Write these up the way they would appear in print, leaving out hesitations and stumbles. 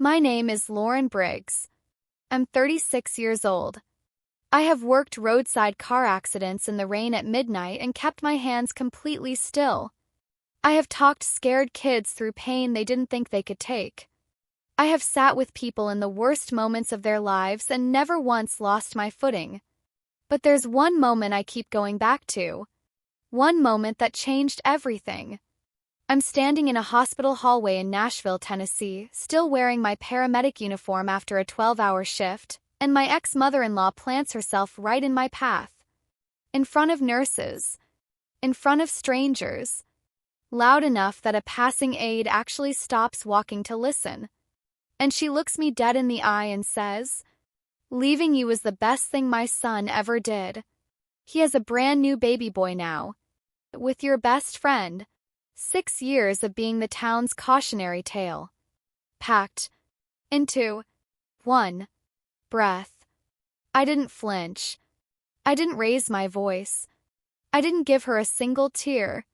My name is Lauren Briggs. I'm 36 years old. I have worked roadside car accidents in the rain at midnight and kept my hands completely still. I have talked scared kids through pain they didn't think they could take. I have sat with people in the worst moments of their lives and never once lost my footing. But there's one moment I keep going back to. One moment that changed everything. I'm standing in a hospital hallway in Nashville, Tennessee, still wearing my paramedic uniform after a 12-hour shift, and my ex-mother-in-law plants herself right in my path. In front of nurses. In front of strangers. Loud enough that a passing aide actually stops walking to listen. And she looks me dead in the eye and says, "Leaving you is the best thing my son ever did. He has a brand new baby boy now. With your best friend." 6 years of being the town's cautionary tale. Packed into one breath. I didn't flinch. I didn't raise my voice. I didn't give her a single tear.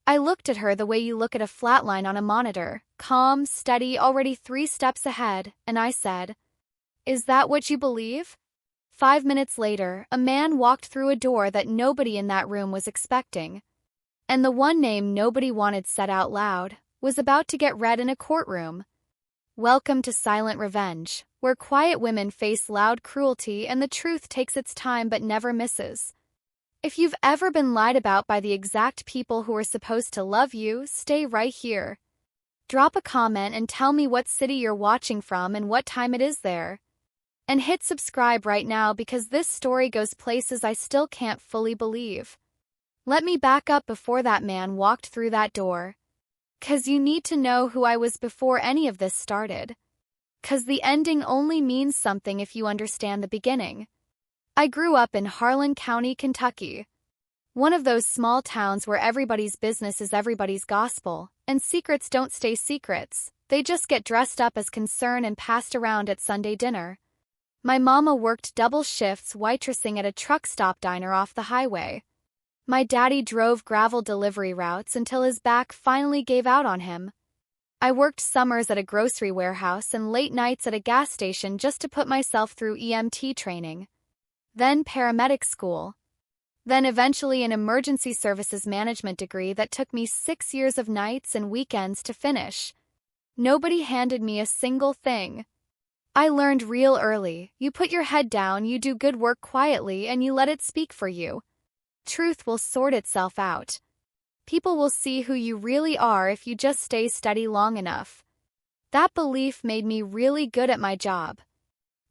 I looked at her the way you look at a flatline on a monitor, calm, steady, already 3 steps ahead, and I said, "Is that what you believe?" 5 minutes later, a man walked through a door that nobody in that room was expecting. And the one name nobody wanted said out loud was about to get read in a courtroom. Welcome to silent revenge, where quiet women face loud cruelty and the truth takes its time but never misses. If you've ever been lied about by the exact people who are supposed to love you, stay right here. Drop a comment and tell me what city you're watching from and what time it is there. And hit subscribe right now because this story goes places I still can't fully believe. Let me back up before that man walked through that door. 'Cause you need to know who I was before any of this started. 'Cause the ending only means something if you understand the beginning. I grew up in Harlan County, Kentucky. One of those small towns where everybody's business is everybody's gospel, and secrets don't stay secrets, they just get dressed up as concern and passed around at Sunday dinner. My mama worked double shifts waitressing at a truck stop diner off the highway. My daddy drove gravel delivery routes until his back finally gave out on him. I worked summers at a grocery warehouse and late nights at a gas station just to put myself through EMT training. Then paramedic school. Then eventually an emergency services management degree that took me 6 years of nights and weekends to finish. Nobody handed me a single thing. I learned real early, you put your head down, you do good work quietly, and you let it speak for you. Truth will sort itself out. People will see who you really are if you just stay steady long enough. That belief made me really good at my job.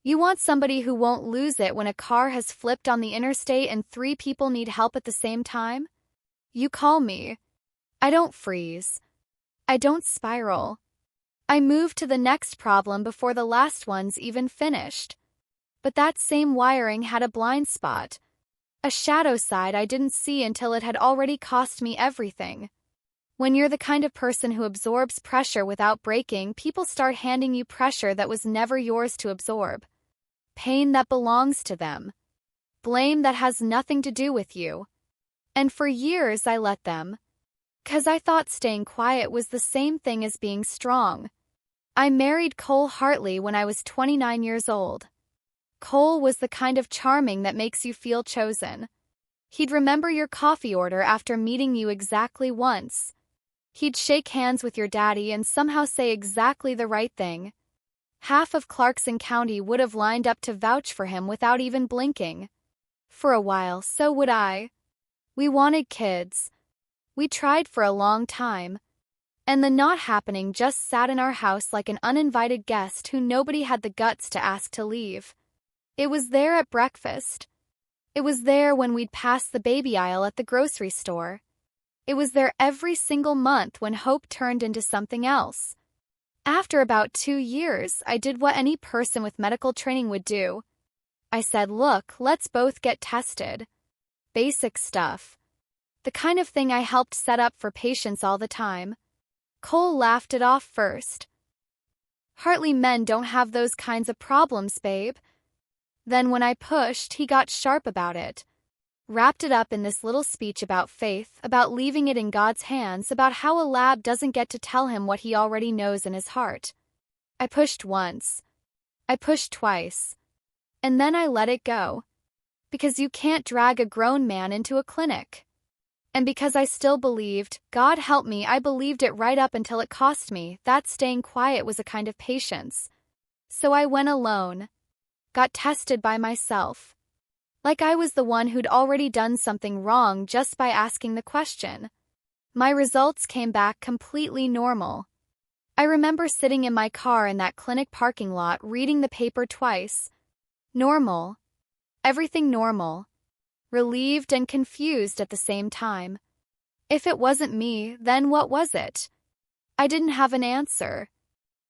You want somebody who won't lose it when a car has flipped on the interstate and 3 people need help at the same time? You call me. I don't freeze. I don't spiral. I move to the next problem before the last one's even finished. But that same wiring had a blind spot. A shadow side I didn't see until it had already cost me everything. When you're the kind of person who absorbs pressure without breaking, people start handing you pressure that was never yours to absorb. Pain that belongs to them. Blame that has nothing to do with you. And for years I let them. 'Cause I thought staying quiet was the same thing as being strong. I married Cole Hartley when I was 29 years old. Cole was the kind of charming that makes you feel chosen. He'd remember your coffee order after meeting you exactly once. He'd shake hands with your daddy and somehow say exactly the right thing. Half of Clarkson County would have lined up to vouch for him without even blinking. For a while, so would I. We wanted kids. We tried for a long time. And the not happening just sat in our house like an uninvited guest who nobody had the guts to ask to leave. It was there at breakfast. It was there when we'd pass the baby aisle at the grocery store. It was there every single month when hope turned into something else. After about 2 years, I did what any person with medical training would do. I said, "Look, let's both get tested." Basic stuff. The kind of thing I helped set up for patients all the time. Cole laughed it off first. "Hartley men don't have those kinds of problems, babe." Then when I pushed, he got sharp about it. Wrapped it up in this little speech about faith, about leaving it in God's hands, about how a lab doesn't get to tell him what he already knows in his heart. I pushed once. I pushed twice. And then I let it go. Because you can't drag a grown man into a clinic. And because I still believed, God help me, I believed it right up until it cost me, that staying quiet was a kind of patience. So I went alone. Got tested by myself. Like I was the one who'd already done something wrong just by asking the question. My results came back completely normal. I remember sitting in my car in that clinic parking lot reading the paper twice. Normal. Everything normal. Relieved and confused at the same time. If it wasn't me, then what was it? I didn't have an answer.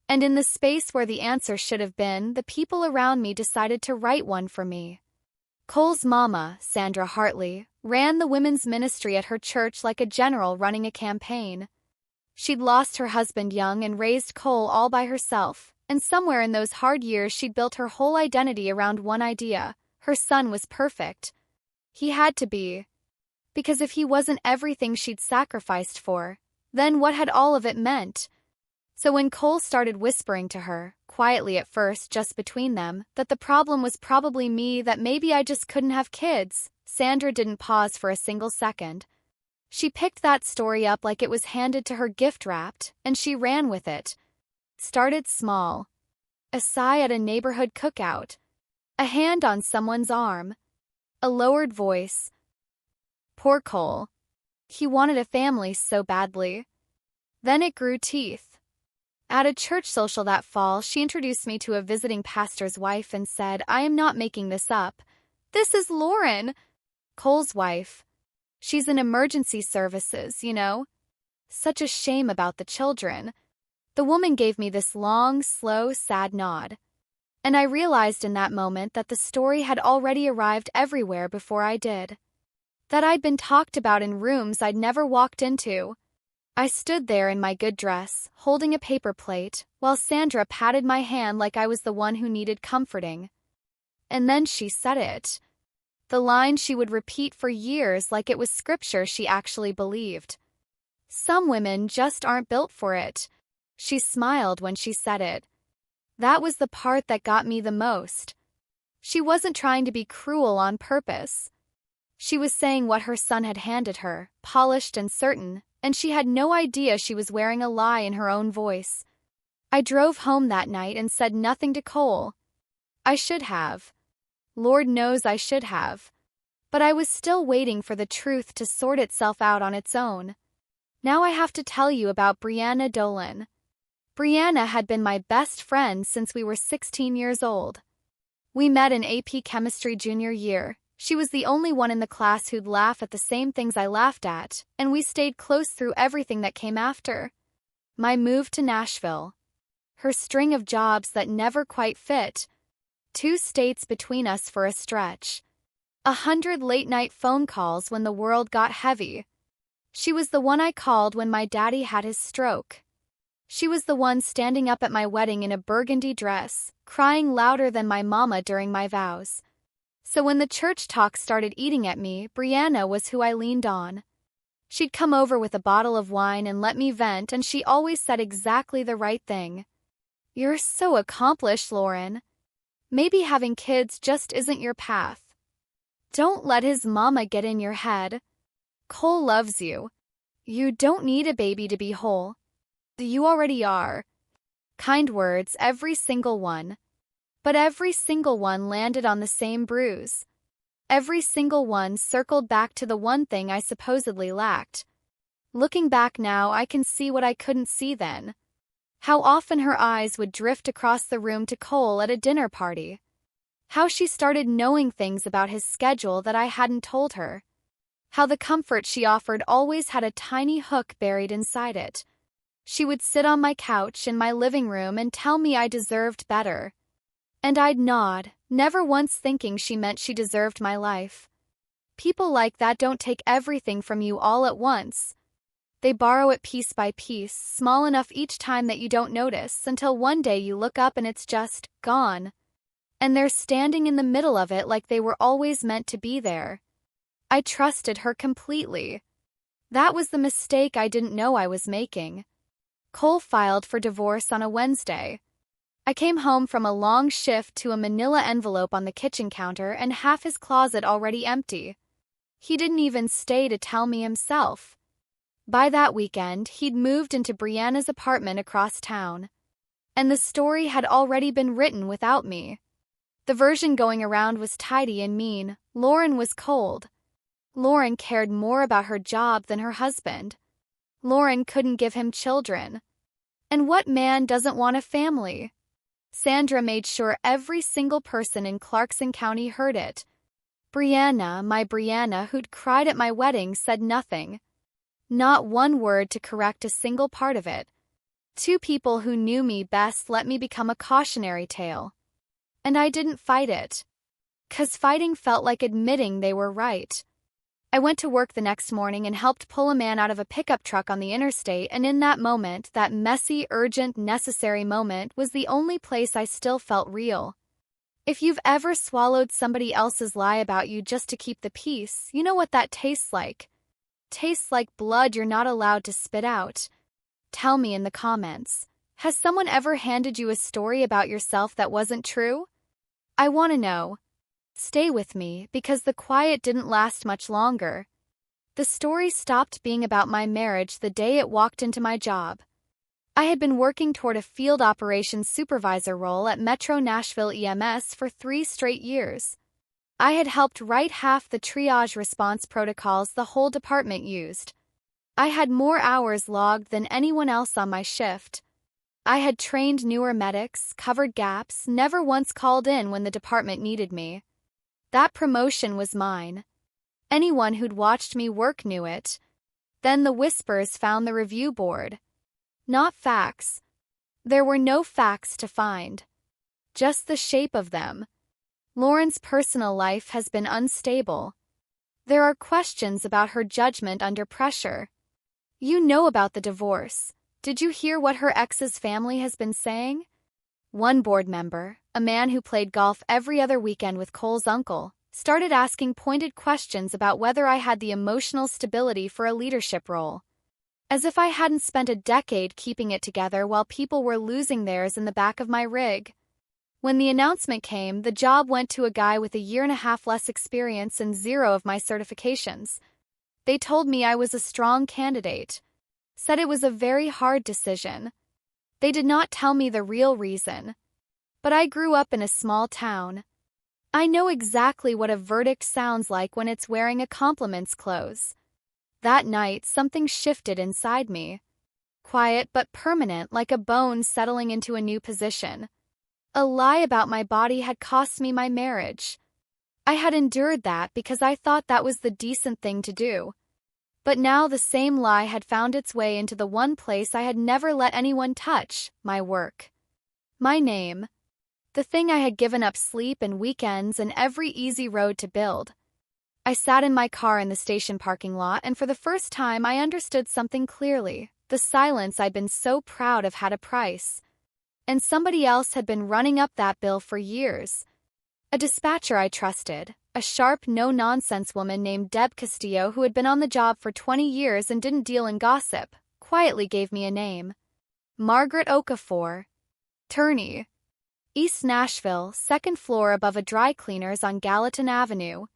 And in the space where the answer should have been, the people around me decided to write one for me. Cole's mama, Sandra Hartley, ran the women's ministry at her church like a general running a campaign. She'd lost her husband young and raised Cole all by herself, and somewhere in those hard years she'd built her whole identity around one idea: her son was perfect. He had to be. Because if he wasn't everything she'd sacrificed for, then what had all of it meant? So when Cole started whispering to her, quietly at first just between them, that the problem was probably me, that maybe I just couldn't have kids, Sandra didn't pause for a single second. She picked that story up like it was handed to her gift-wrapped, and she ran with it. Started small. A sigh at a neighborhood cookout. A hand on someone's arm. A lowered voice. Poor Cole. He wanted a family so badly. Then it grew teeth. At a church social that fall, she introduced me to a visiting pastor's wife and said, "I am not making this up. This is Lauren, Cole's wife. She's in emergency services, you know. Such a shame about the children." The woman gave me this long, slow, sad nod. And I realized in that moment that the story had already arrived everywhere before I did. That I'd been talked about in rooms I'd never walked into. I stood there in my good dress, holding a paper plate, while Sandra patted my hand like I was the one who needed comforting. And then she said it. The line she would repeat for years like it was scripture she actually believed. Some women just aren't built for it. She smiled when she said it. That was the part that got me the most. She wasn't trying to be cruel on purpose. She was saying what her son had handed her, polished and certain, and she had no idea she was wearing a lie in her own voice. I drove home that night and said nothing to Cole. I should have. Lord knows I should have. But I was still waiting for the truth to sort itself out on its own. Now I have to tell you about Brianna Dolan. Brianna had been my best friend since we were 16 years old. We met in AP Chemistry junior year. She was the only one in the class who'd laugh at the same things I laughed at, and we stayed close through everything that came after. My move to Nashville. Her string of jobs that never quite fit. 2 states between us for a stretch. 100 late-night phone calls when the world got heavy. She was the one I called when my daddy had his stroke. She was the one standing up at my wedding in a burgundy dress, crying louder than my mama during my vows. So when the church talk started eating at me, Brianna was who I leaned on. She'd come over with a bottle of wine and let me vent, and she always said exactly the right thing. "You're so accomplished, Lauren. Maybe having kids just isn't your path. Don't let his mama get in your head. Cole loves you. You don't need a baby to be whole. You already are." Kind words, every single one. But every single one landed on the same bruise. Every single one circled back to the one thing I supposedly lacked. Looking back now, I can see what I couldn't see then. How often her eyes would drift across the room to Cole at a dinner party. How she started knowing things about his schedule that I hadn't told her. How the comfort she offered always had a tiny hook buried inside it. She would sit on my couch in my living room and tell me I deserved better. And I'd nod, never once thinking she meant she deserved my life. People like that don't take everything from you all at once. They borrow it piece by piece, small enough each time that you don't notice, until one day you look up and it's just gone. And they're standing in the middle of it like they were always meant to be there. I trusted her completely. That was the mistake I didn't know I was making. Cole filed for divorce on a Wednesday. I came home from a long shift to a manila envelope on the kitchen counter and half his closet already empty. He didn't even stay to tell me himself. By that weekend, he'd moved into Brianna's apartment across town. And the story had already been written without me. The version going around was tidy and mean. Lauren was cold. Lauren cared more about her job than her husband. Lauren couldn't give him children. And what man doesn't want a family? Sandra made sure every single person in Clarkson County heard it. Brianna, my Brianna, who'd cried at my wedding, said nothing. Not one word to correct a single part of it. Two people who knew me best let me become a cautionary tale. And I didn't fight it. 'Cause fighting felt like admitting they were right. I went to work the next morning and helped pull a man out of a pickup truck on the interstate, and in that moment, that messy, urgent, necessary moment, was the only place I still felt real. If you've ever swallowed somebody else's lie about you just to keep the peace, you know what that tastes like. Tastes like blood you're not allowed to spit out. Tell me in the comments. Has someone ever handed you a story about yourself that wasn't true? I want to know. Stay with me, because the quiet didn't last much longer. The story stopped being about my marriage the day it walked into my job. I had been working toward a field operations supervisor role at Metro Nashville EMS for 3 straight years. I had helped write half the triage response protocols the whole department used. I had more hours logged than anyone else on my shift. I had trained newer medics, covered gaps, never once called in when the department needed me. That promotion was mine. Anyone who'd watched me work knew it. Then the whispers found the review board. Not facts. There were no facts to find. Just the shape of them. Lauren's personal life has been unstable. There are questions about her judgment under pressure. You know about the divorce. Did you hear what her ex's family has been saying? One board member, a man who played golf every other weekend with Cole's uncle, started asking pointed questions about whether I had the emotional stability for a leadership role. As if I hadn't spent a decade keeping it together while people were losing theirs in the back of my rig. When the announcement came, the job went to a guy with 1.5 years less experience and 0 of my certifications. They told me I was a strong candidate. Said it was a very hard decision. They did not tell me the real reason. But I grew up in a small town. I know exactly what a verdict sounds like when it's wearing a compliment's clothes. That night, something shifted inside me. Quiet but permanent, like a bone settling into a new position. A lie about my body had cost me my marriage. I had endured that because I thought that was the decent thing to do. But now the same lie had found its way into the one place I had never let anyone touch, my work. My name. The thing I had given up sleep and weekends and every easy road to build. I sat in my car in the station parking lot, and for the first time I understood something clearly. The silence I'd been so proud of had a price. And somebody else had been running up that bill for years. A dispatcher I trusted, a sharp, no-nonsense woman named Deb Castillo who had been on the job for 20 years and didn't deal in gossip, quietly gave me a name. Margaret Okafor. Turney. East Nashville, 2nd floor above a dry cleaner's on Gallatin Avenue.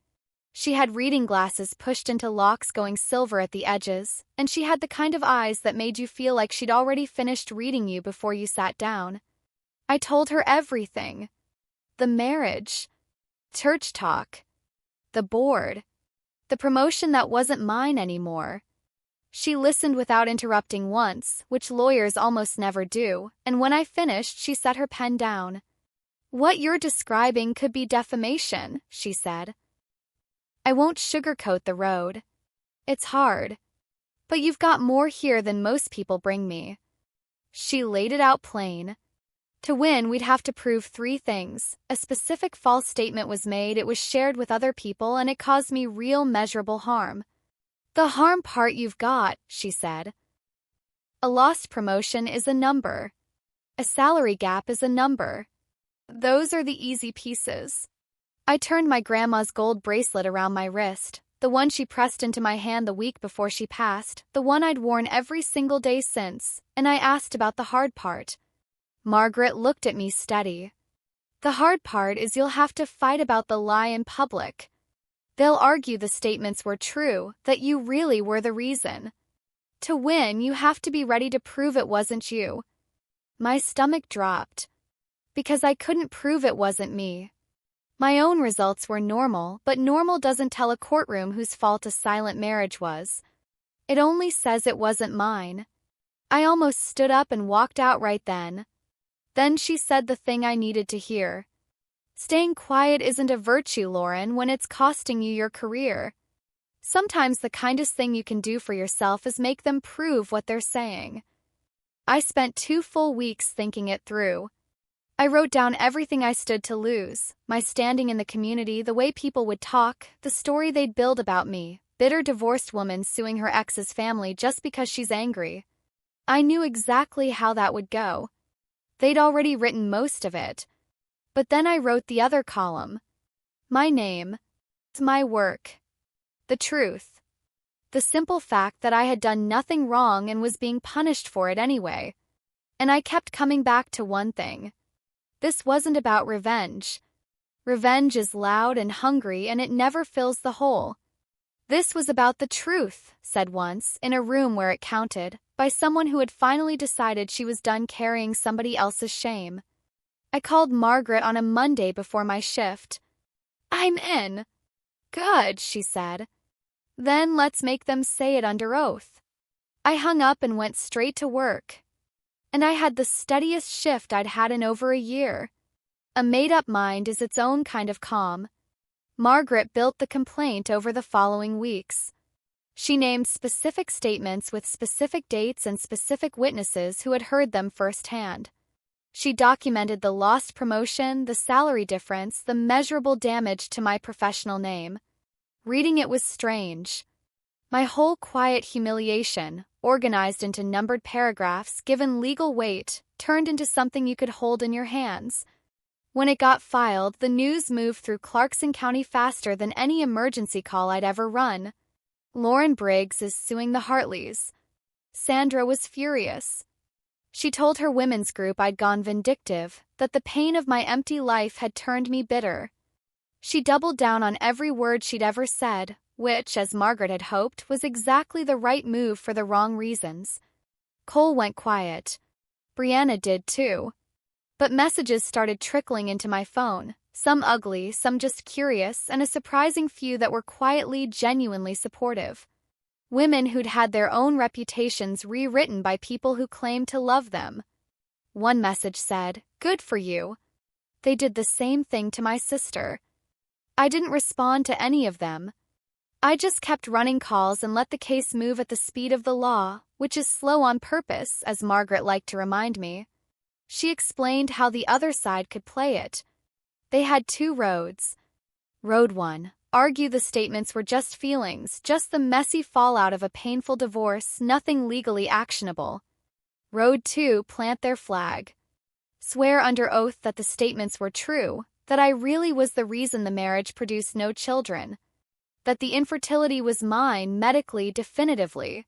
She had reading glasses pushed into locks going silver at the edges, and she had the kind of eyes that made you feel like she'd already finished reading you before you sat down. I told her everything. The marriage. Church talk. The board. The promotion that wasn't mine anymore. She listened without interrupting once, which lawyers almost never do, and when I finished, she set her pen down. "What you're describing could be defamation," she said. "I won't sugarcoat the road. It's hard. But you've got more here than most people bring me." She laid it out plain. To win, we'd have to prove 3 things. A specific false statement was made, it was shared with other people, and it caused me real measurable harm. "The harm part you've got," she said. "A lost promotion is a number. A salary gap is a number. Those are the easy pieces." I turned my grandma's gold bracelet around my wrist, the one she pressed into my hand the week before she passed, the one I'd worn every single day since, and I asked about the hard part. Margaret looked at me steady. The hard part is you'll have to fight about the lie in public. They'll argue the statements were true, that you really were the reason. To win, you have to be ready to prove it wasn't you. My stomach dropped. Because I couldn't prove it wasn't me. My own results were normal, but normal doesn't tell a courtroom whose fault a silent marriage was. It only says it wasn't mine. I almost stood up and walked out right then. Then she said the thing I needed to hear. Staying quiet isn't a virtue, Lauren, when it's costing you your career. Sometimes the kindest thing you can do for yourself is make them prove what they're saying. I spent 2 full weeks thinking it through. I wrote down everything I stood to lose, my standing in the community, the way people would talk, the story they'd build about me, bitter divorced woman suing her ex's family just because she's angry. I knew exactly how that would go. They'd already written most of it. But then I wrote the other column. My name. My work. The truth. The simple fact that I had done nothing wrong and was being punished for it anyway. And I kept coming back to one thing. This wasn't about revenge. Revenge is loud and hungry and it never fills the hole. This was about the truth, said once, in a room where it counted, by someone who had finally decided she was done carrying somebody else's shame. I called Margaret on a Monday before my shift. I'm in. Good, she said. Then let's make them say it under oath. I hung up and went straight to work. And I had the steadiest shift I'd had in over a year. A made-up mind is its own kind of calm. Margaret built the complaint over the following weeks. She named specific statements with specific dates and specific witnesses who had heard them firsthand. She documented the lost promotion, the salary difference, the measurable damage to my professional name. Reading it was strange. My whole quiet humiliation, organized into numbered paragraphs, given legal weight, turned into something you could hold in your hands. When it got filed, the news moved through Clarkson County faster than any emergency call I'd ever run. Lauren Briggs is suing the Hartleys. Sandra was furious. She told her women's group I'd gone vindictive, that the pain of my empty life had turned me bitter. She doubled down on every word she'd ever said, which, as Margaret had hoped, was exactly the right move for the wrong reasons. Cole went quiet. Brianna did too. But messages started trickling into my phone, some ugly, some just curious, and a surprising few that were quietly, genuinely supportive. Women who'd had their own reputations rewritten by people who claimed to love them. One message said, "Good for you." They did the same thing to my sister. I didn't respond to any of them. I just kept running calls and let the case move at the speed of the law, which is slow on purpose, as Margaret liked to remind me. She explained how the other side could play it. They had 2 roads. Road 1, argue the statements were just feelings, just the messy fallout of a painful divorce, nothing legally actionable. Road 2, plant their flag. Swear under oath that the statements were true, that I really was the reason the marriage produced no children. That the infertility was mine, medically, definitively.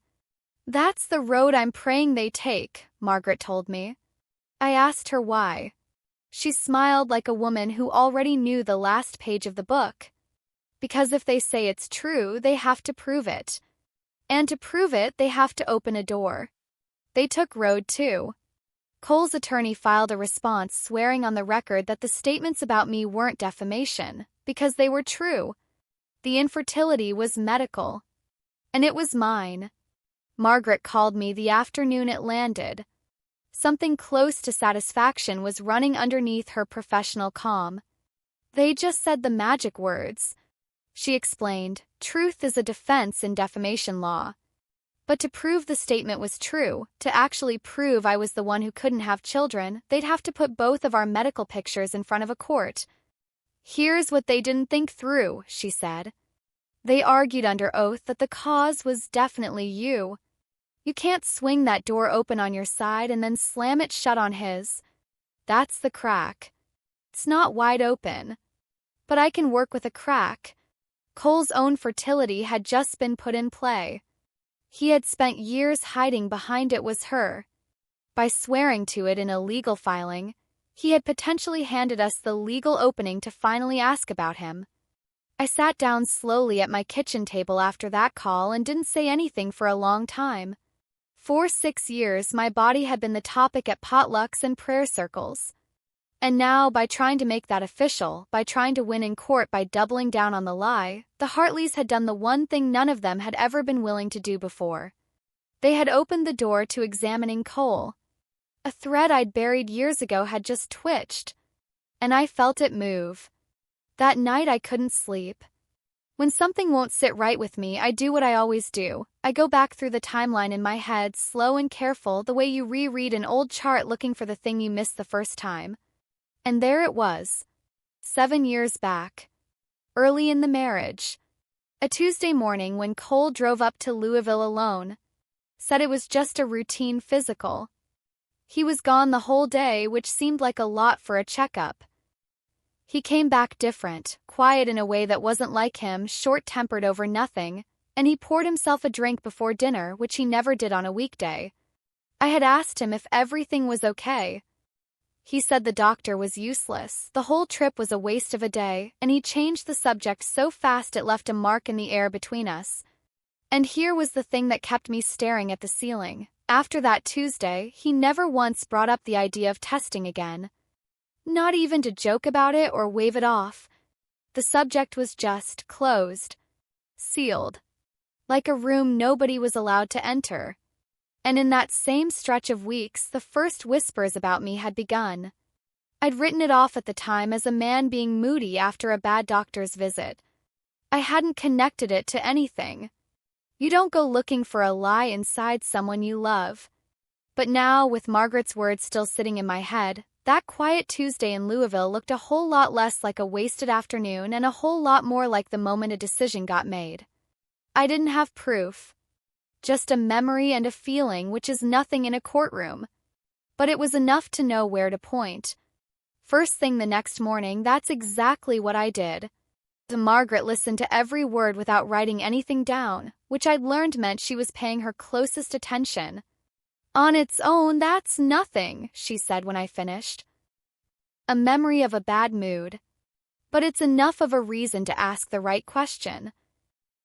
That's the road I'm praying they take, Margaret told me. I asked her why. She smiled like a woman who already knew the last page of the book. Because if they say it's true, they have to prove it. And to prove it, they have to open a door. They took road 2. Cole's attorney filed a response swearing on the record that the statements about me weren't defamation, because they were true. The infertility was medical. And it was mine. Margaret called me the afternoon it landed. Something close to satisfaction was running underneath her professional calm. They just said the magic words. She explained, truth is a defense in defamation law. But to prove the statement was true, to actually prove I was the one who couldn't have children, they'd have to put both of our medical pictures in front of a court. Here's what they didn't think through, she said. They argued under oath that the cause was definitely you. You can't swing that door open on your side and then slam it shut on his. That's the crack. It's not wide open. But I can work with a crack. Cole's own fertility had just been put in play. He had spent years hiding behind it was her. By swearing to it in a legal filing, he had potentially handed us the legal opening to finally ask about him. I sat down slowly at my kitchen table after that call and didn't say anything for a long time. For 6 years, my body had been the topic at potlucks and prayer circles. And now, by trying to make that official, by trying to win in court by doubling down on the lie, the Hartleys had done the one thing none of them had ever been willing to do before. They had opened the door to examining Cole. A thread I'd buried years ago had just twitched, and I felt it move. That night I couldn't sleep. When something won't sit right with me, I do what I always do. I go back through the timeline in my head, slow and careful, the way you reread an old chart looking for the thing you missed the first time. And there it was. 7 years back. Early in the marriage. A Tuesday morning when Cole drove up to Louisville alone. Said it was just a routine physical. He was gone the whole day, which seemed like a lot for a checkup. He came back different, quiet in a way that wasn't like him, short-tempered over nothing, and he poured himself a drink before dinner, which he never did on a weekday. I had asked him if everything was okay. He said the doctor was useless, the whole trip was a waste of a day, and he changed the subject so fast it left a mark in the air between us. And here was the thing that kept me staring at the ceiling. After that Tuesday, he never once brought up the idea of testing again. Not even to joke about it or wave it off. The subject was just closed. Sealed. Like a room nobody was allowed to enter. And in that same stretch of weeks, the first whispers about me had begun. I'd written it off at the time as a man being moody after a bad doctor's visit. I hadn't connected it to anything. You don't go looking for a lie inside someone you love. But now, with Margaret's words still sitting in my head, that quiet Tuesday in Louisville looked a whole lot less like a wasted afternoon and a whole lot more like the moment a decision got made. I didn't have proof. Just a memory and a feeling, which is nothing in a courtroom. But it was enough to know where to point. First thing the next morning, that's exactly what I did. Margaret listened to every word without writing anything down, which I'd learned meant she was paying her closest attention. On its own, that's nothing, she said when I finished. A memory of a bad mood. But it's enough of a reason to ask the right question.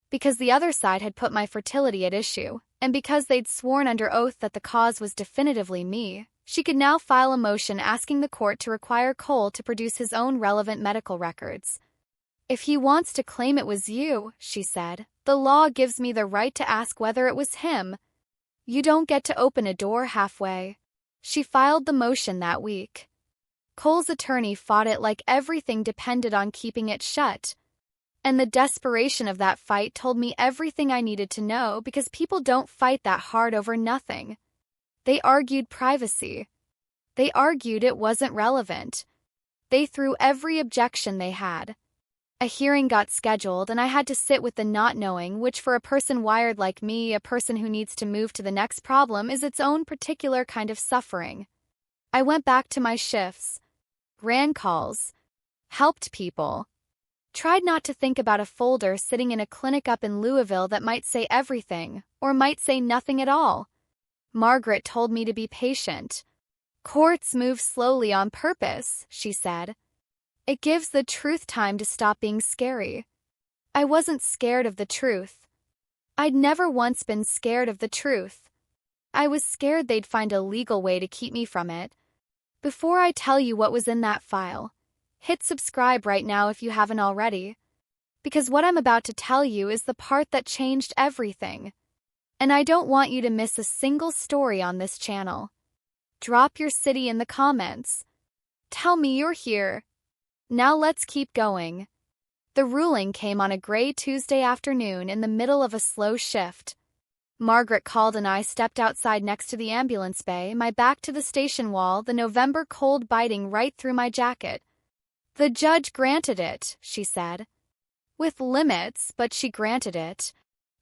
Because the other side had put my fertility at issue, and because they'd sworn under oath that the cause was definitively me, she could now file a motion asking the court to require Cole to produce his own relevant medical records. If he wants to claim it was you, she said, the law gives me the right to ask whether it was him. You don't get to open a door halfway. She filed the motion that week. Cole's attorney fought it like everything depended on keeping it shut. And the desperation of that fight told me everything I needed to know because people don't fight that hard over nothing. They argued privacy. They argued it wasn't relevant. They threw every objection they had. A hearing got scheduled and I had to sit with the not knowing, which for a person wired like me, a person who needs to move to the next problem, is its own particular kind of suffering. I went back to my shifts, ran calls, helped people, tried not to think about a folder sitting in a clinic up in Louisville that might say everything, or might say nothing at all. Margaret told me to be patient. Courts move slowly on purpose, she said. It gives the truth time to stop being scary. I wasn't scared of the truth. I'd never once been scared of the truth. I was scared they'd find a legal way to keep me from it. Before I tell you what was in that file, hit subscribe right now if you haven't already. Because what I'm about to tell you is the part that changed everything. And I don't want you to miss a single story on this channel. Drop your city in the comments. Tell me you're here. Now let's keep going. The ruling came on a gray Tuesday afternoon in the middle of a slow shift. Margaret called and I stepped outside next to the ambulance bay, my back to the station wall, the November cold biting right through my jacket. The judge granted it, she said. With limits, but she granted it.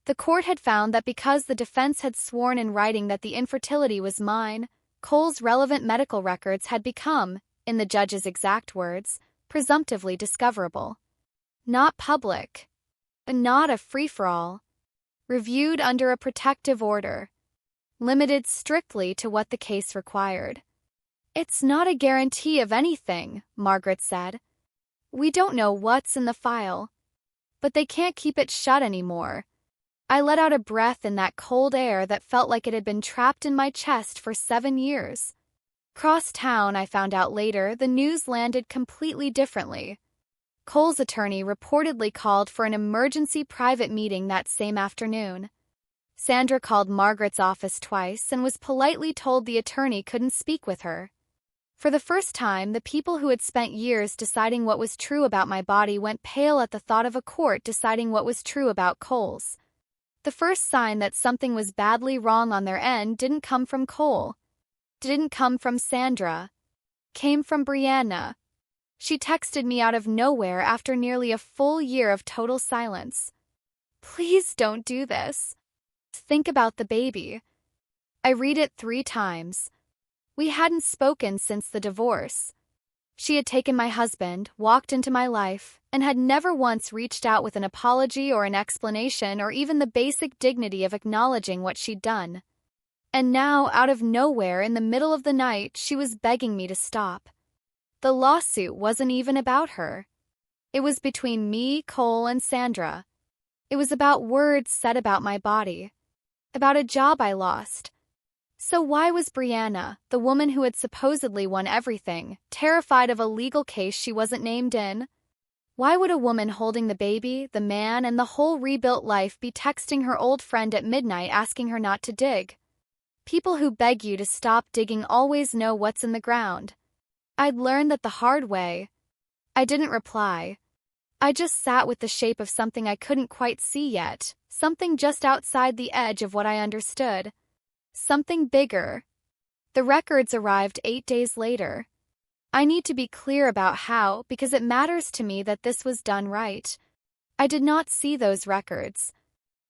The court had found that because the defense had sworn in writing that the infertility was mine, Cole's relevant medical records had become, in the judge's exact words, presumptively discoverable. Not public. Not a free-for-all. Reviewed under a protective order. limited strictly to what the case required. "It's not a guarantee of anything," Margaret said. "We don't know what's in the file. But they can't keep it shut anymore." I let out a breath in that cold air that felt like it had been trapped in my chest for 7 years. Across town, I found out later, the news landed completely differently. Cole's attorney reportedly called for an emergency private meeting that same afternoon. Sandra called Margaret's office twice and was politely told the attorney couldn't speak with her. For the first time, the people who had spent years deciding what was true about my body went pale at the thought of a court deciding what was true about Cole's. The first sign that something was badly wrong on their end didn't come from Cole. Didn't come from Sandra. Came from Brianna. She texted me out of nowhere after nearly a full year of total silence. "Please don't do this. Think about the baby." I read it 3 times. We hadn't spoken since the divorce. She had taken my husband, walked into my life, and had never once reached out with an apology or an explanation or even the basic dignity of acknowledging what she'd done. And now, out of nowhere, in the middle of the night, she was begging me to stop. The lawsuit wasn't even about her. It was between me, Cole, and Sandra. It was about words said about my body. About a job I lost. So why was Brianna, the woman who had supposedly won everything, terrified of a legal case she wasn't named in? Why would a woman holding the baby, the man, and the whole rebuilt life be texting her old friend at midnight asking her not to dig? People who beg you to stop digging always know what's in the ground. I'd learned that the hard way. I didn't reply. I just sat with the shape of something I couldn't quite see yet, something just outside the edge of what I understood. Something bigger. The records arrived 8 days later. I need to be clear about how, because it matters to me that this was done right. I did not see those records.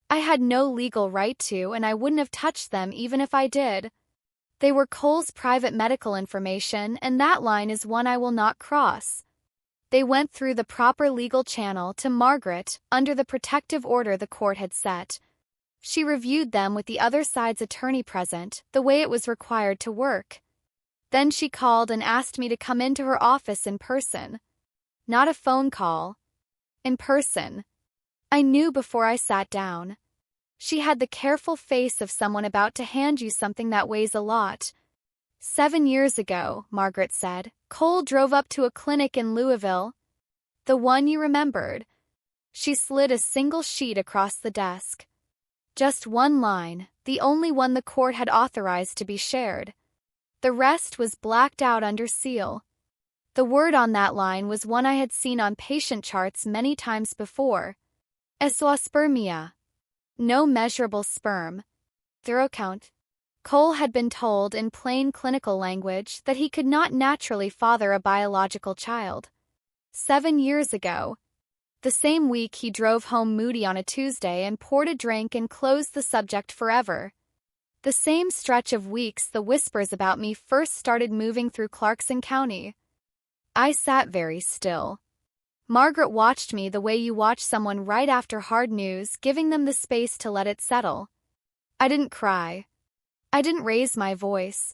I had no legal right to, and I wouldn't have touched them even if I did. They were Cole's private medical information, and that line is one I will not cross. They went through the proper legal channel to Margaret under the protective order the court had set. She reviewed them with the other side's attorney present, the way it was required to work. Then she called and asked me to come into her office in person. Not a phone call. In person. I knew before I sat down. She had the careful face of someone about to hand you something that weighs a lot. 7 years ago, Margaret said, Cole drove up to a clinic in Louisville. The one you remembered. She slid a single sheet across the desk. Just one line, the only one the court had authorized to be shared. The rest was blacked out under seal. The word on that line was one I had seen on patient charts many times before. Esospermia. No measurable sperm. Thorough count. Cole had been told in plain clinical language that he could not naturally father a biological child. 7 years ago. The same week he drove home moody on a Tuesday and poured a drink and closed the subject forever. The same stretch of weeks the whispers about me first started moving through Clarkson County. I sat very still. Margaret watched me the way you watch someone right after hard news, giving them the space to let it settle. I didn't cry. I didn't raise my voice.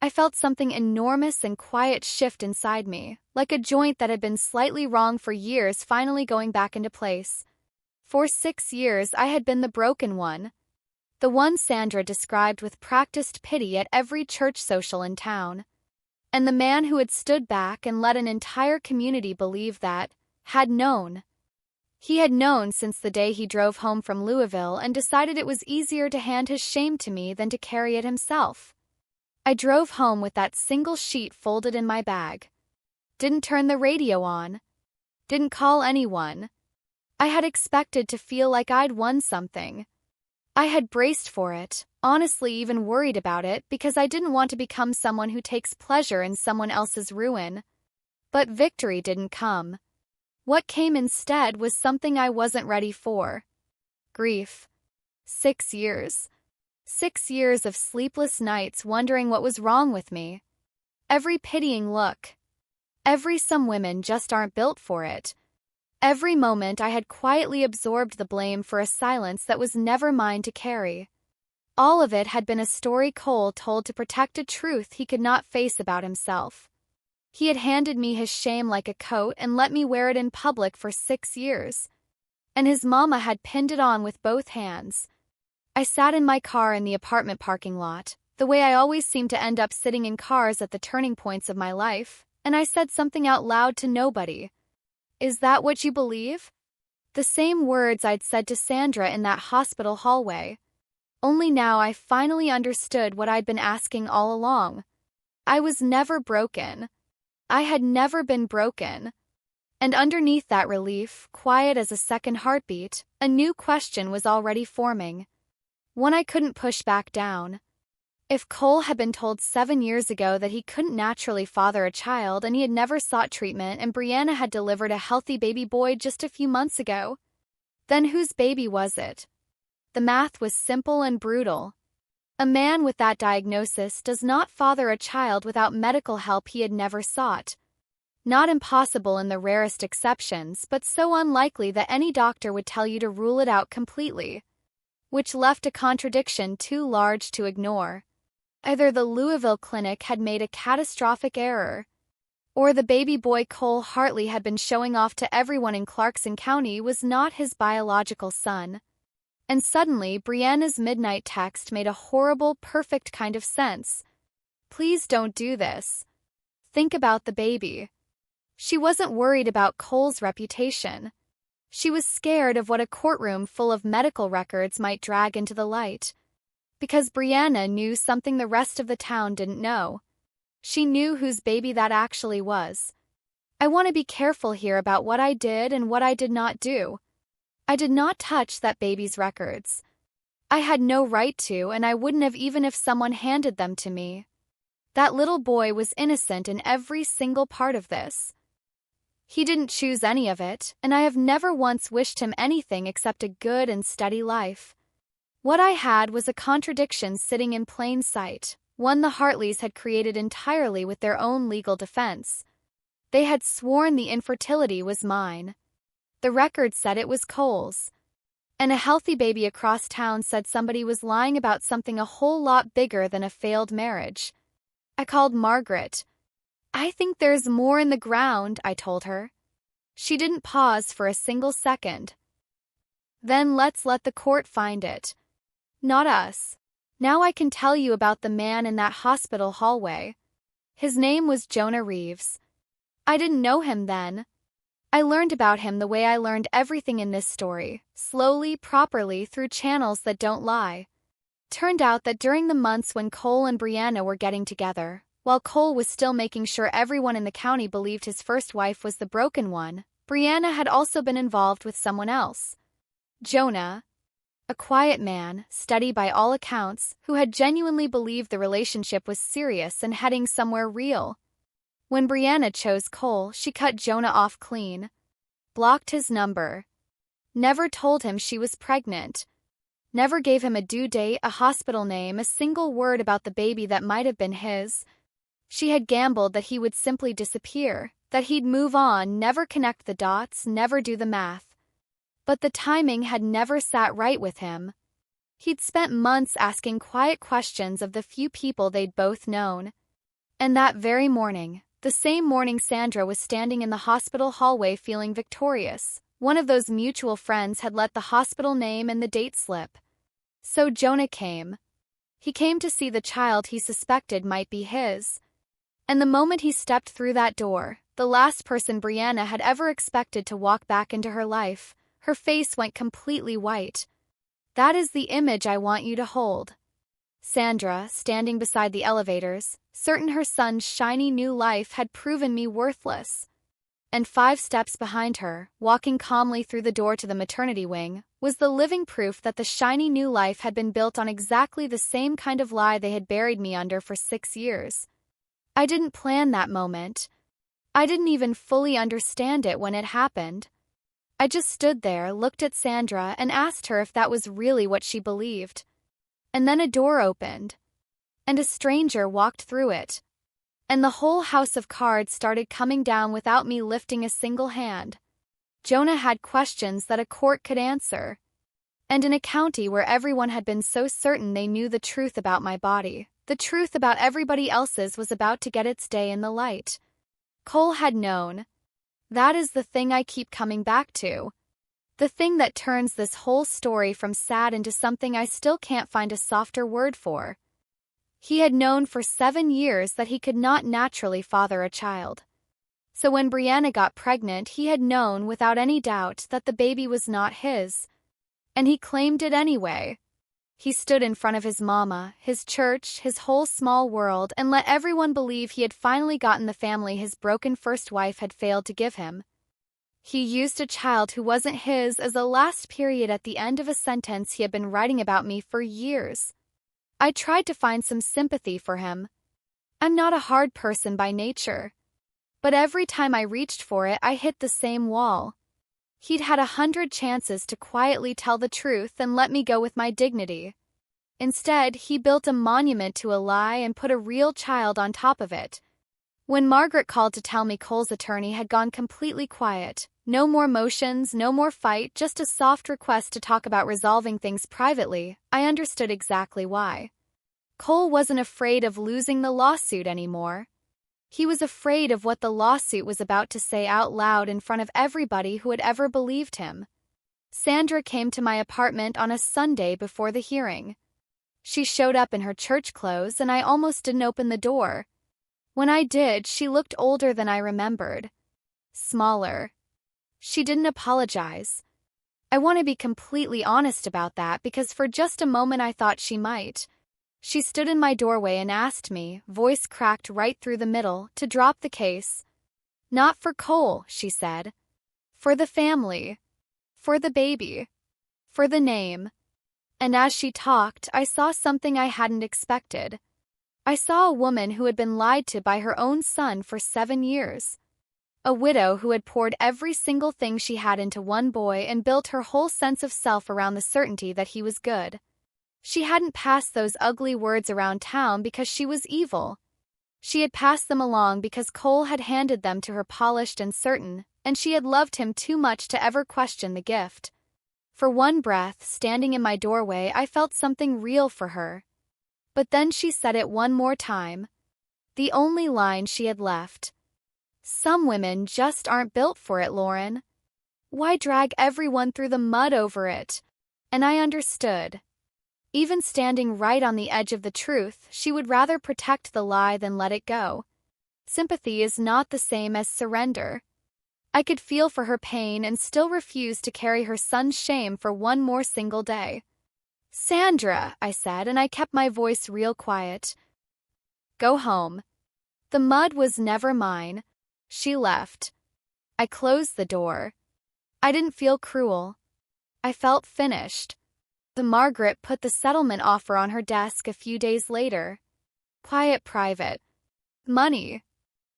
I felt something enormous and quiet shift inside me, like a joint that had been slightly wrong for years finally going back into place. For 6 years I had been the broken one. The one Sandra described with practiced pity at every church social in town. And the man who had stood back and let an entire community believe that, had known. He had known since the day he drove home from Louisville and decided it was easier to hand his shame to me than to carry it himself. I drove home with that single sheet folded in my bag. Didn't turn the radio on. Didn't call anyone. I had expected to feel like I'd won something. I had braced for it, honestly even worried about it because I didn't want to become someone who takes pleasure in someone else's ruin. But victory didn't come. What came instead was something I wasn't ready for. Grief. 6 years. 6 years of sleepless nights wondering what was wrong with me. Every pitying look. Every some women just aren't built for it. Every moment I had quietly absorbed the blame for a silence that was never mine to carry. All of it had been a story Cole told to protect a truth he could not face about himself. He had handed me his shame like a coat and let me wear it in public for 6 years. And his mama had pinned it on with both hands. I sat in my car in the apartment parking lot, the way I always seem to end up sitting in cars at the turning points of my life, and I said something out loud to nobody. "Is that what you believe?" The same words I'd said to Sandra in that hospital hallway. Only now I finally understood what I'd been asking all along. I was never broken. I had never been broken. And underneath that relief, quiet as a second heartbeat, a new question was already forming. One I couldn't push back down. If Cole had been told 7 years ago that he couldn't naturally father a child and he had never sought treatment and Brianna had delivered a healthy baby boy just a few months ago, then whose baby was it? The math was simple and brutal. A man with that diagnosis does not father a child without medical help he had never sought. Not impossible in the rarest exceptions, but so unlikely that any doctor would tell you to rule it out completely. Which left a contradiction too large to ignore. Either the Louisville clinic had made a catastrophic error, or the baby boy Cole Hartley had been showing off to everyone in Clarkson County was not his biological son. And suddenly, Brianna's midnight text made a horrible, perfect kind of sense. "Please don't do this. Think about the baby." She wasn't worried about Cole's reputation. She was scared of what a courtroom full of medical records might drag into the light. Because Brianna knew something the rest of the town didn't know. She knew whose baby that actually was. I want to be careful here about what I did and what I did not do. I did not touch that baby's records. I had no right to, and I wouldn't have even if someone handed them to me. That little boy was innocent in every single part of this. He didn't choose any of it, and I have never once wished him anything except a good and steady life. What I had was a contradiction sitting in plain sight, one the Hartleys had created entirely with their own legal defense. They had sworn the infertility was mine. The record said it was Cole's. And a healthy baby across town said somebody was lying about something a whole lot bigger than a failed marriage. I called Margaret. "I think there's more in the ground," I told her. She didn't pause for a single second. "Then let's let the court find it. Not us. Now I can tell you about the man in that hospital hallway. His name was Jonah Reeves. I didn't know him then. I learned about him the way I learned everything in this story, slowly, properly, through channels that don't lie. Turned out that during the months when Cole and Brianna were getting together, while Cole was still making sure everyone in the county believed his first wife was the broken one, Brianna had also been involved with someone else. Jonah, a quiet man, steady by all accounts, who had genuinely believed the relationship was serious and heading somewhere real. When Brianna chose Cole, she cut Jonah off clean. Blocked his number. Never told him she was pregnant. Never gave him a due date, a hospital name, a single word about the baby that might have been his. She had gambled that he would simply disappear, that he'd move on, never connect the dots, never do the math. But the timing had never sat right with him. He'd spent months asking quiet questions of the few people they'd both known. And that very morning, the same morning Sandra was standing in the hospital hallway feeling victorious, one of those mutual friends had let the hospital name and the date slip. So Jonah came. He came to see the child he suspected might be his. And the moment he stepped through that door, the last person Brianna had ever expected to walk back into her life, her face went completely white. "That is the image I want you to hold." Sandra, standing beside the elevators, certain her son's shiny new life had proven me worthless. And 5 steps behind her, walking calmly through the door to the maternity wing, was the living proof that the shiny new life had been built on exactly the same kind of lie they had buried me under for 6 years. I didn't plan that moment. I didn't even fully understand it when it happened. I just stood there, looked at Sandra, and asked her if that was really what she believed. And then a door opened. And a stranger walked through it. And the whole house of cards started coming down without me lifting a single hand. Jonah had questions that a court could answer. And in a county where everyone had been so certain they knew the truth about my body, the truth about everybody else's was about to get its day in the light. Cole had known. That is the thing I keep coming back to. The thing that turns this whole story from sad into something I still can't find a softer word for. He had known for 7 years that he could not naturally father a child. So when Brianna got pregnant, he had known without any doubt that the baby was not his. And he claimed it anyway. He stood in front of his mama, his church, his whole small world, and let everyone believe he had finally gotten the family his broken first wife had failed to give him. He used a child who wasn't his as a last period at the end of a sentence he had been writing about me for years. I tried to find some sympathy for him. I'm not a hard person by nature. But every time I reached for it, I hit the same wall. He'd had 100 chances to quietly tell the truth and let me go with my dignity. Instead, he built a monument to a lie and put a real child on top of it. When Margaret called to tell me Cole's attorney had gone completely quiet, no more motions, no more fight, just a soft request to talk about resolving things privately, I understood exactly why. Cole wasn't afraid of losing the lawsuit anymore. He was afraid of what the lawsuit was about to say out loud in front of everybody who had ever believed him. Sandra came to my apartment on a Sunday before the hearing. She showed up in her church clothes and I almost didn't open the door. When I did, she looked older than I remembered. Smaller. She didn't apologize. I want to be completely honest about that because for just a moment I thought she might. She stood in my doorway and asked me, voice cracked right through the middle, to drop the case. Not for Cole, she said. For the family. For the baby. For the name. And as she talked, I saw something I hadn't expected. I saw a woman who had been lied to by her own son for 7 years. A widow who had poured every single thing she had into one boy and built her whole sense of self around the certainty that he was good. She hadn't passed those ugly words around town because she was evil. She had passed them along because Cole had handed them to her polished and certain, and she had loved him too much to ever question the gift. For one breath, standing in my doorway, I felt something real for her. But then she said it one more time. The only line she had left. Some women just aren't built for it, Lauren. Why drag everyone through the mud over it? And I understood. Even standing right on the edge of the truth, she would rather protect the lie than let it go. Sympathy is not the same as surrender. I could feel for her pain and still refuse to carry her son's shame for one more single day. Sandra, I said, and I kept my voice real quiet. Go home. The mud was never mine. She left. I closed the door. I didn't feel cruel. I felt finished. Margaret put the settlement offer on her desk a few days later. Quiet private. Money.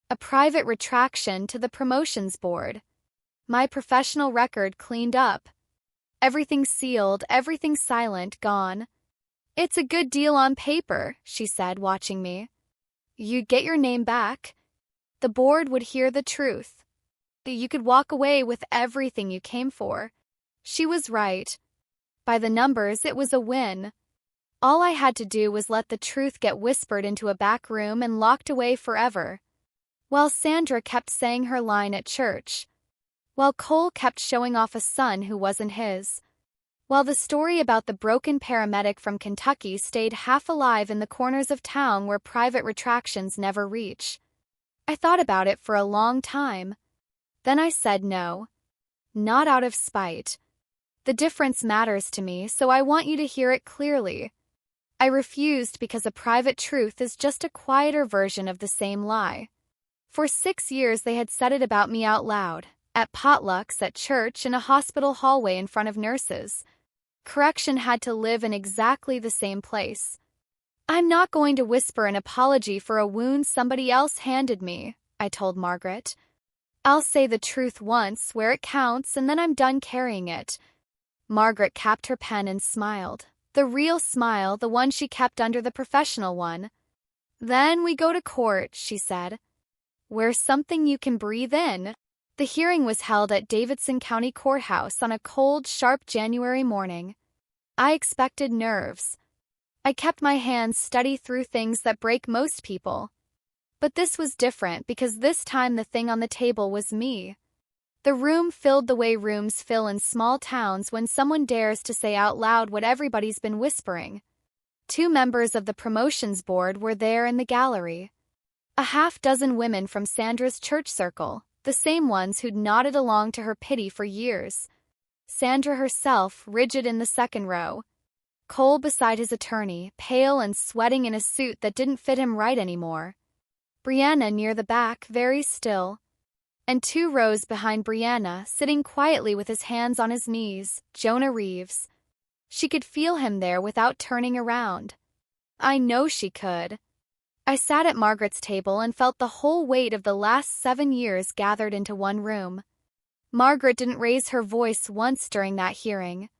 A private retraction to the promotions board. My professional record cleaned up. Everything sealed, everything silent, gone. It's a good deal on paper, she said, watching me. You'd get your name back. The board would hear the truth. You could walk away with everything you came for. She was right. By the numbers, it was a win. All I had to do was let the truth get whispered into a back room and locked away forever. While Sandra kept saying her line at church. While Cole kept showing off a son who wasn't his. While the story about the broken paramedic from Kentucky stayed half alive in the corners of town where private retractions never reach. I thought about it for a long time. Then I said no. Not out of spite. The difference matters to me, so I want you to hear it clearly. I refused because a private truth is just a quieter version of the same lie. For 6 years they had said it about me out loud, at potlucks, at church, in a hospital hallway in front of nurses. Correction had to live in exactly the same place. I'm not going to whisper an apology for a wound somebody else handed me, I told Margaret. I'll say the truth once, where it counts, and then I'm done carrying it. Margaret capped her pen and smiled. The real smile, the one she kept under the professional one. Then we go to court, she said. Where's something you can breathe in? The hearing was held at Davidson County Courthouse on a cold, sharp January morning. I expected nerves. I kept my hands steady through things that break most people. But this was different because this time the thing on the table was me. The room filled the way rooms fill in small towns when someone dares to say out loud what everybody's been whispering. 2 members of the promotions board were there in the gallery. A half-dozen women from Sandra's church circle, the same ones who'd nodded along to her pity for years. Sandra herself, rigid in the second row. Cole beside his attorney, pale and sweating in a suit that didn't fit him right anymore. Brianna near the back, very still. And 2 rows behind Brianna, sitting quietly with his hands on his knees, Jonah Reeves. She could feel him there without turning around. I know she could. I sat at Margaret's table and felt the whole weight of the last 7 years gathered into one room. Margaret didn't raise her voice once during that hearing.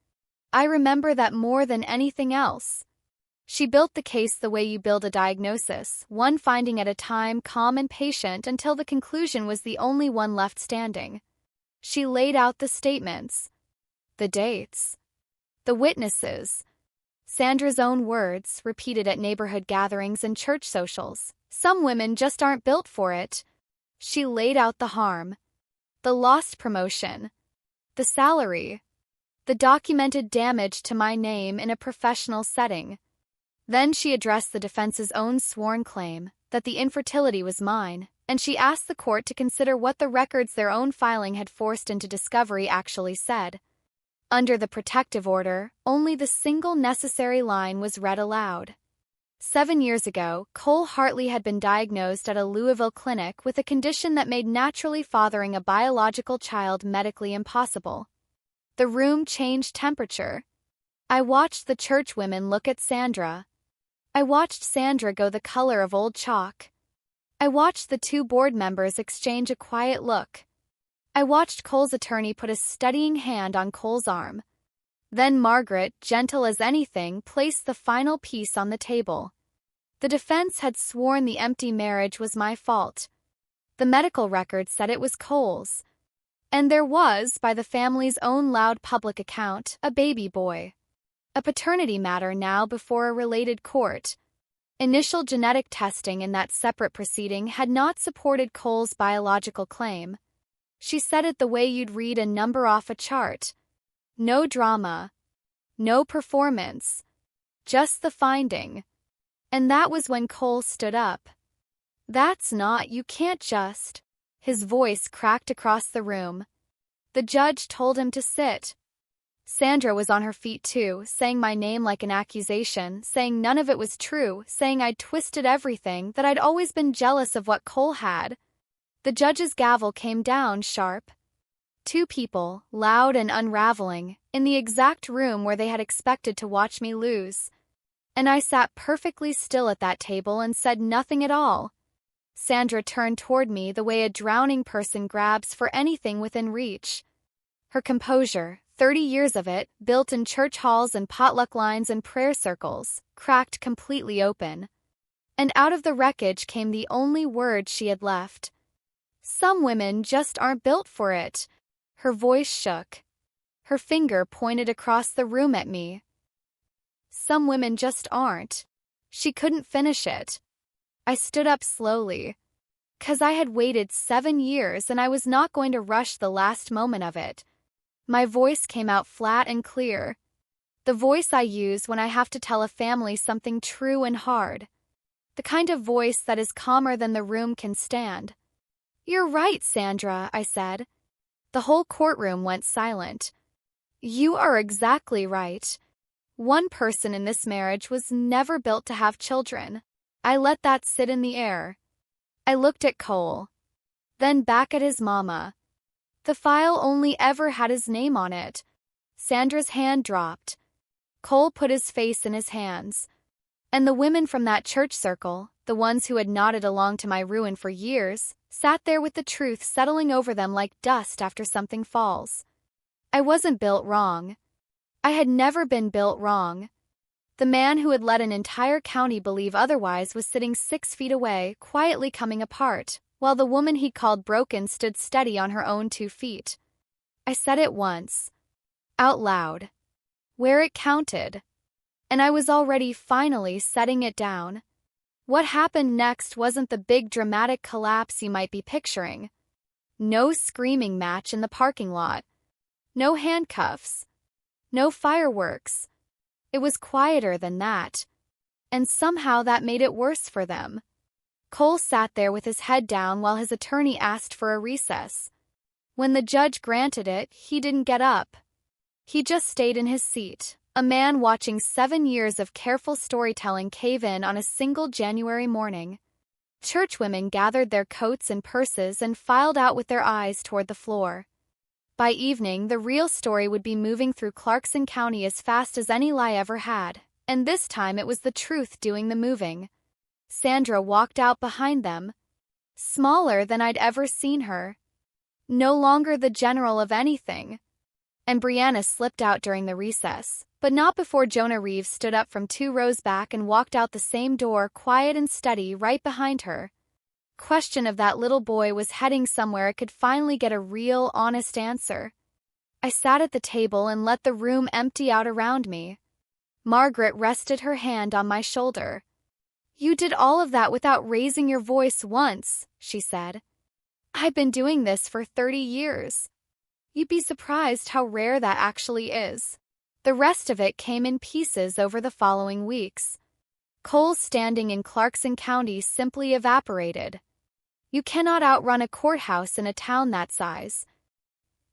I remember that more than anything else. She built the case the way you build a diagnosis, one finding at a time, calm and patient until the conclusion was the only one left standing. She laid out the statements, the dates, the witnesses, Sandra's own words, repeated at neighborhood gatherings and church socials. Some women just aren't built for it. She laid out the harm, the lost promotion, the salary, the documented damage to my name in a professional setting. Then she addressed the defense's own sworn claim that the infertility was mine, and she asked the court to consider what the records their own filing had forced into discovery actually said. Under the protective order, only the single necessary line was read aloud. 7 years ago, Cole Hartley had been diagnosed at a Louisville clinic with a condition that made naturally fathering a biological child medically impossible. The room changed temperature. I watched the church women look at Sandra. I watched Sandra go the color of old chalk. I watched the 2 board members exchange a quiet look. I watched Cole's attorney put a steadying hand on Cole's arm. Then Margaret, gentle as anything, placed the final piece on the table. The defense had sworn the empty marriage was my fault. The medical record said it was Cole's. And there was, by the family's own loud public account, a baby boy. A paternity matter now before a related court. Initial genetic testing in that separate proceeding had not supported Cole's biological claim. She said it the way you'd read a number off a chart. No drama. No performance. Just the finding. And that was when Cole stood up. That's not, you can't just. His voice cracked across the room. The judge told him to sit. Sandra was on her feet too, saying my name like an accusation, saying none of it was true, saying I'd twisted everything, that I'd always been jealous of what Cole had. The judge's gavel came down sharp. 2 people, loud and unraveling, in the exact room where they had expected to watch me lose. And I sat perfectly still at that table and said nothing at all. Sandra turned toward me the way a drowning person grabs for anything within reach. Her composure, 30 years of it, built in church halls and potluck lines and prayer circles, cracked completely open. And out of the wreckage came the only word she had left. Some women just aren't built for it. Her voice shook. Her finger pointed across the room at me. Some women just aren't. She couldn't finish it. I stood up slowly. 'Cause I had waited 7 years and I was not going to rush the last moment of it. My voice came out flat and clear. The voice I use when I have to tell a family something true and hard. The kind of voice that is calmer than the room can stand. You're right, Sandra, I said. The whole courtroom went silent. You are exactly right. One person in this marriage was never built to have children. I let that sit in the air. I looked at Cole. Then back at his mama. The file only ever had his name on it. Sandra's hand dropped. Cole put his face in his hands. And the women from that church circle, the ones who had nodded along to my ruin for years, sat there with the truth settling over them like dust after something falls. I wasn't built wrong. I had never been built wrong. The man who had let an entire county believe otherwise was sitting 6 feet away, quietly coming apart, while the woman he called broken stood steady on her own 2 feet. I said it once. Out loud. where it counted. And I was already finally setting it down. What happened next wasn't the big dramatic collapse you might be picturing. No screaming match in the parking lot. No handcuffs. No fireworks. It was quieter than that. And somehow that made it worse for them. Cole sat there with his head down while his attorney asked for a recess. When the judge granted it, he didn't get up. He just stayed in his seat, a man watching 7 years of careful storytelling cave in on a single January morning. Churchwomen gathered their coats and purses and filed out with their eyes toward the floor. By evening, the real story would be moving through Clarkson County as fast as any lie ever had, and this time it was the truth doing the moving. Sandra walked out behind them, smaller than I'd ever seen her. No longer the general of anything. And Brianna slipped out during the recess, but not before Jonah Reeves stood up from 2 rows back and walked out the same door, quiet and steady, right behind her. Question of that little boy was heading somewhere it could finally get a real, honest answer. I sat at the table and let the room empty out around me. Margaret rested her hand on my shoulder. "You did all of that without raising your voice once," she said. "I've been doing this for 30 years. You'd be surprised how rare that actually is." The rest of it came in pieces over the following weeks. Cole's standing in Clarkson County simply evaporated. You cannot outrun a courthouse in a town that size.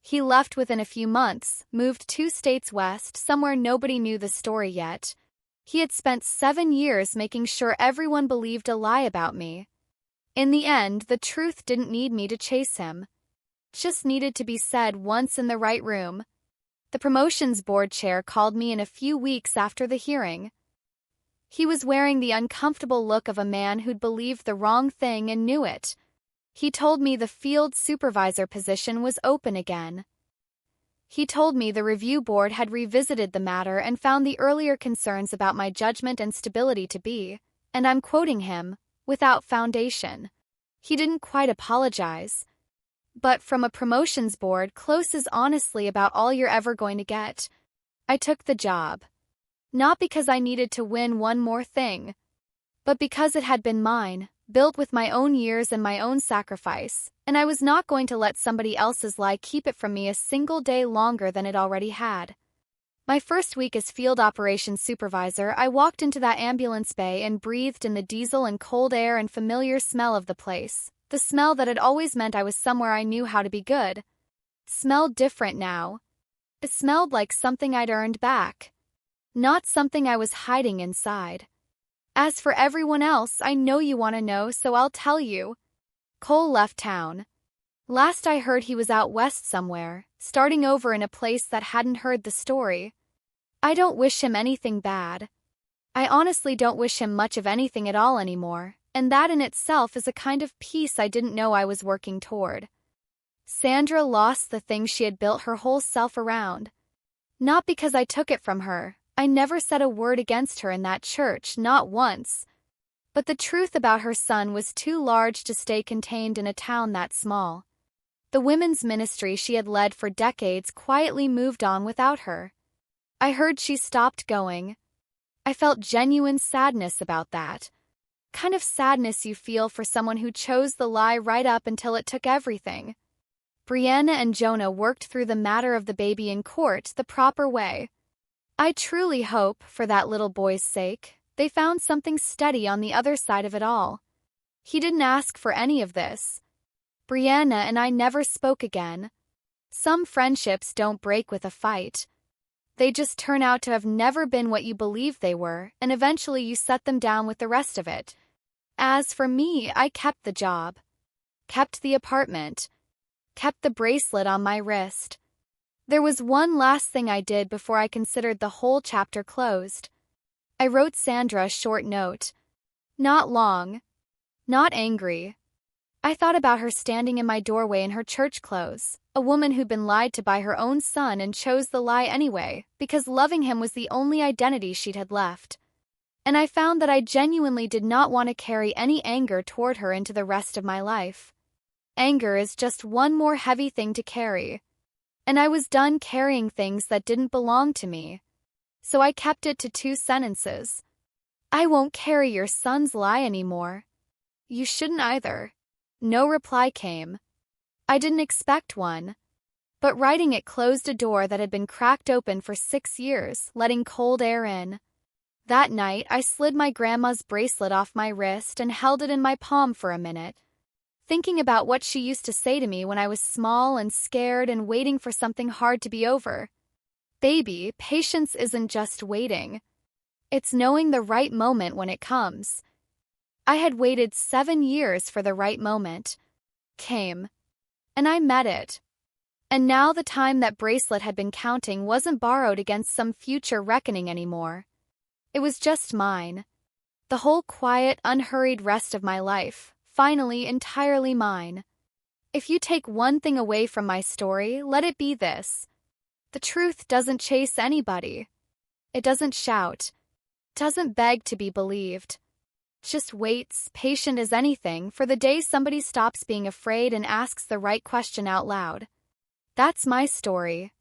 He left within a few months, moved 2 states west, somewhere nobody knew the story yet. He had spent 7 years making sure everyone believed a lie about me. In the end, the truth didn't need me to chase him. Just needed to be said once in the right room. The promotions board chair called me in a few weeks after the hearing. He was wearing the uncomfortable look of a man who'd believed the wrong thing and knew it. He told me the field supervisor position was open again. He told me the review board had revisited the matter and found the earlier concerns about my judgment and stability to be, and I'm quoting him, without foundation. He didn't quite apologize. But from a promotions board, close is honestly about all you're ever going to get. I took the job. Not because I needed to win one more thing, but because it had been mine, built with my own years and my own sacrifice, and I was not going to let somebody else's lie keep it from me a single day longer than it already had. My first week as field operations supervisor, I walked into that ambulance bay and breathed in the diesel and cold air and familiar smell of the place, the smell that had always meant I was somewhere I knew how to be good. Smelled different now. It smelled like something I'd earned back. Not something I was hiding inside. As for everyone else, I know you want to know, so I'll tell you. Cole left town. Last I heard he was out west somewhere, starting over in a place that hadn't heard the story. I don't wish him anything bad. I honestly don't wish him much of anything at all anymore, and that in itself is a kind of peace I didn't know I was working toward. Sandra lost the thing she had built her whole self around. Not because I took it from her. I never said a word against her in that church, not once. But the truth about her son was too large to stay contained in a town that small. The women's ministry she had led for decades quietly moved on without her. I heard she stopped going. I felt genuine sadness about that. Kind of sadness you feel for someone who chose the lie right up until it took everything. Brianna and Jonah worked through the matter of the baby in court the proper way. I truly hope, for that little boy's sake, they found something steady on the other side of it all. He didn't ask for any of this. Brianna and I never spoke again. Some friendships don't break with a fight. They just turn out to have never been what you believed they were, and eventually you set them down with the rest of it. As for me, I kept the job. Kept the apartment. Kept the bracelet on my wrist. There was one last thing I did before I considered the whole chapter closed. I wrote Sandra a short note. Not long. Not angry. I thought about her standing in my doorway in her church clothes, a woman who'd been lied to by her own son and chose the lie anyway, because loving him was the only identity she'd had left. And I found that I genuinely did not want to carry any anger toward her into the rest of my life. Anger is just one more heavy thing to carry. And I was done carrying things that didn't belong to me. so I kept it to 2 sentences. I won't carry your son's lie anymore. You shouldn't either. No reply came. I didn't expect one. But writing it closed a door that had been cracked open for 6 years, letting cold air in. That night, I slid my grandma's bracelet off my wrist and held it in my palm for a minute, thinking about what she used to say to me when I was small and scared and waiting for something hard to be over. Baby, patience isn't just waiting. It's knowing the right moment when it comes. I had waited 7 years for the right moment. Came. And I met it. And now the time that bracelet had been counting wasn't borrowed against some future reckoning anymore. It was just mine. The whole quiet, unhurried rest of my life, finally entirely mine. If you take one thing away from my story, let it be this. The truth doesn't chase anybody. It doesn't shout. Doesn't beg to be believed. Just waits, patient as anything, for the day somebody stops being afraid and asks the right question out loud. That's my story.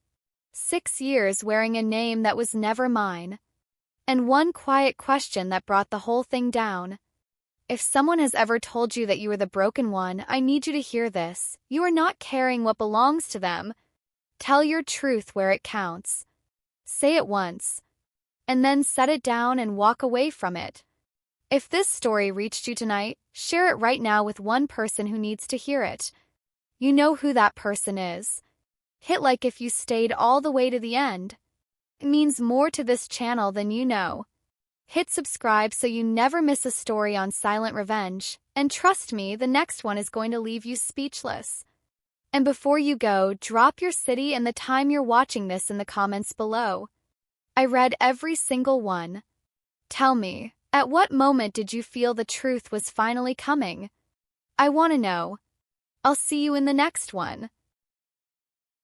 6 years wearing a name that was never mine. And one quiet question that brought the whole thing down. If someone has ever told you that you are the broken one, I need you to hear this. You are not carrying what belongs to them. Tell your truth where it counts. Say it once. And then set it down and walk away from it. If this story reached you tonight, share it right now with one person who needs to hear it. You know who that person is. Hit like if you stayed all the way to the end. It means more to this channel than you know. Hit subscribe so you never miss a story on Silent Revenge, and trust me, the next one is going to leave you speechless. And before you go, drop your city and the time you're watching this in the comments below. I read every single one. Tell me, at what moment did you feel the truth was finally coming? I want to know. I'll see you in the next one.